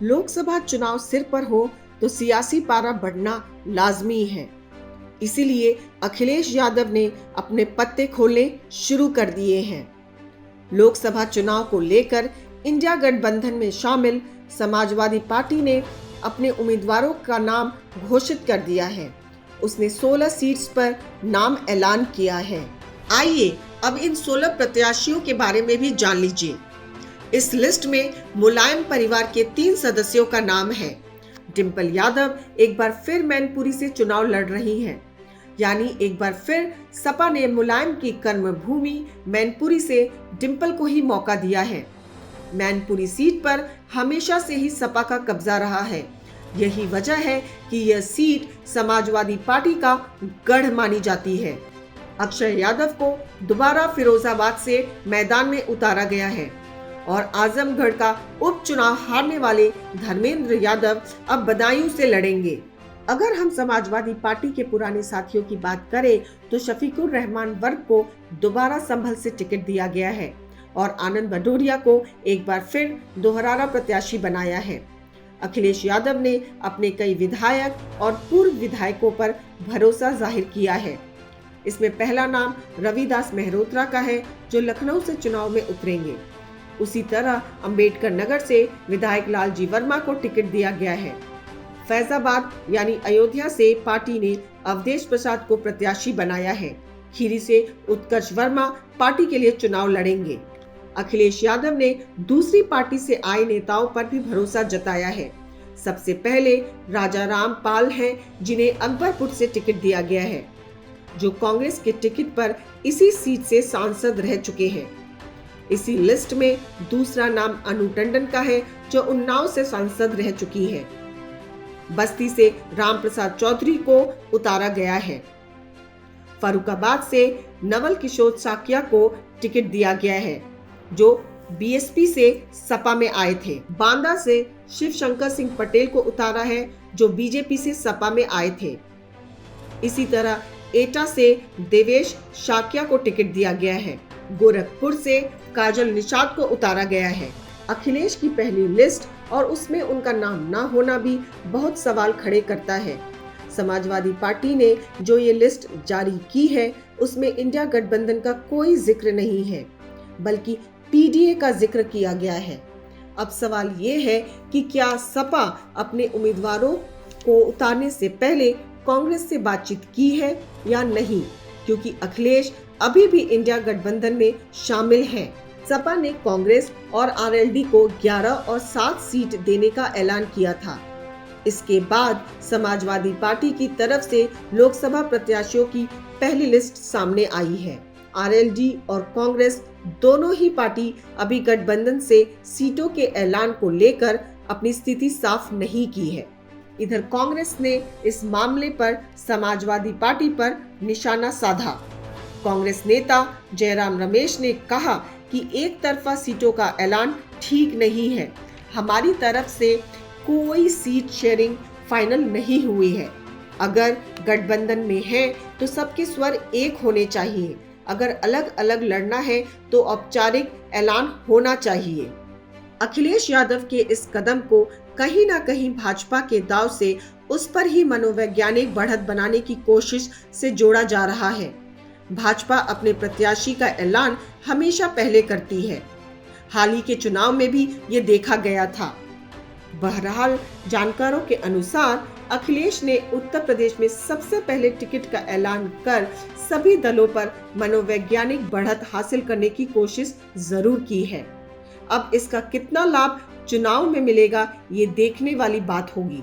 लोकसभा चुनाव सिर पर हो तो सियासी पारा बढ़ना लाजमी है। इसीलिए अखिलेश यादव ने अपने पत्ते खोलने शुरू कर दिए हैं। लोकसभा चुनाव को लेकर इंडिया गठबंधन में शामिल समाजवादी पार्टी ने अपने उम्मीदवारों का नाम घोषित कर दिया है। उसने 16 सीट्स पर नाम ऐलान किया है। आइए अब इन 16 प्रत्याशियों के बारे में भी जान लीजिए। इस लिस्ट में मुलायम परिवार के 3 सदस्यों का नाम है। डिंपल यादव एक बार फिर मैनपुरी से चुनाव लड़ रही हैं। यानी एक बार फिर सपा ने मुलायम की कर्मभूमि मैनपुरी से डिंपल को ही मौका दिया है। मैनपुरी सीट पर हमेशा से ही सपा का कब्जा रहा है। यही वजह है कि यह सीट समाजवादी पार्टी का गढ़ मानी जाती है। अक्षय यादव को दोबारा फिरोजाबाद से मैदान में उतारा गया है और आजमगढ़ का उपचुनाव हारने वाले धर्मेंद्र यादव अब बदायूं से लड़ेंगे। अगर हम समाजवादी पार्टी के पुराने साथियों की बात करें तो शफीकुर रहमान वर्ग को दोबारा संभल से टिकट दिया गया है और आनंद भदौरिया को एक बार फिर दोहरारा प्रत्याशी बनाया है। अखिलेश यादव ने अपने कई विधायक और पूर्व विधायकों पर भरोसा जाहिर किया है। इसमें पहला नाम रविदास मेहरोत्रा का है, जो लखनऊ से चुनाव में उतरेंगे। उसी तरह अंबेडकर नगर से विधायक लालजी वर्मा को टिकट दिया गया है। फैजाबाद यानी अयोध्या से पार्टी ने अवधेश प्रसाद को प्रत्याशी बनाया है। खीरी से उत्कर्ष वर्मा पार्टी के लिए चुनाव लड़ेंगे। अखिलेश यादव ने दूसरी पार्टी से आए नेताओं पर भी भरोसा जताया है। सबसे पहले राजा राम पाल हैं, जिन्हें अकबरपुर से टिकट दिया गया है, जो कांग्रेस के टिकट पर इसी सीट से सांसद रह चुके हैं। इसी लिस्ट में दूसरा नाम अनु टंडन का है, जो उन्नाव से सांसद रह चुकी है। बस्ती से राम प्रसाद चौधरी को उतारा गया है। फर्रुखाबाद से नवल किशोर साकिया को टिकट दिया गया है, जो बीएसपी से सपा में आए थे। बांदा से शिव शंकर सिंह पटेल को उतारा है, जो बीजेपी से सपा में आए थे। इसी तरह एटा से देवेश शाकिया को टिकट दिया गया है। गोरखपुर से काजल निषाद को उतारा गया है। अखिलेश की पहली लिस्ट और उसमें उनका नाम ना होना भी बहुत सवाल खड़े करता है। समाजवादी पार्टी ने जो ये लिस्ट जारी की है, उसमें इंडिया गठबंधन का कोई जिक्र नहीं है, बल्कि पीडीए का जिक्र किया गया है। अब सवाल ये है कि क्या सपा अपने उम्मीदवारों को उतारने से पहले कांग्रेस से बातचीत की है या नहीं, क्योंकि अखिलेश अभी भी इंडिया गठबंधन में शामिल है। सपा ने कांग्रेस और आरएलडी को 11 और 7 सीट देने का ऐलान किया था। इसके बाद समाजवादी पार्टी की तरफ से लोकसभा प्रत्याशियों की पहली लिस्ट सामने आई है। आरएलडी और कांग्रेस दोनों ही पार्टी अभी गठबंधन से सीटों के ऐलान को लेकर अपनी स्थिति साफ नहीं की है। इधर कांग्रेस ने इस मामले पर समाजवादी पार्टी पर निशाना साधा। कांग्रेस नेता जयराम रमेश ने कहा कि एक तरफा सीटों का ऐलान ठीक नहीं है। हमारी तरफ से कोई सीट शेयरिंग फाइनल नहीं हुई है। अगर गठबंधन में है तो सबके स्वर एक होने चाहिए। अगर अलग अलग लड़ना है तो औपचारिक ऐलान होना चाहिए। अखिलेश यादव के इस कदम को कहीं ना कहीं भाजपा के दांव से उस पर ही मनोवैज्ञानिक बढ़त बनाने की कोशिश से जोड़ा जा रहा है। भाजपा अपने प्रत्याशी का ऐलान हमेशा पहले करती है। हाल ही के चुनाव में भी ये देखा गया था। बहरहाल जानकारों के अनुसार अखिलेश ने उत्तर प्रदेश में सबसे पहले टिकट का ऐलान कर सभी दलों पर मनोवैज्ञानिक बढ़त हासिल करने की कोशिश जरूर की है। अब इसका कितना लाभ चुनाव में मिलेगा, ये देखने वाली बात होगी।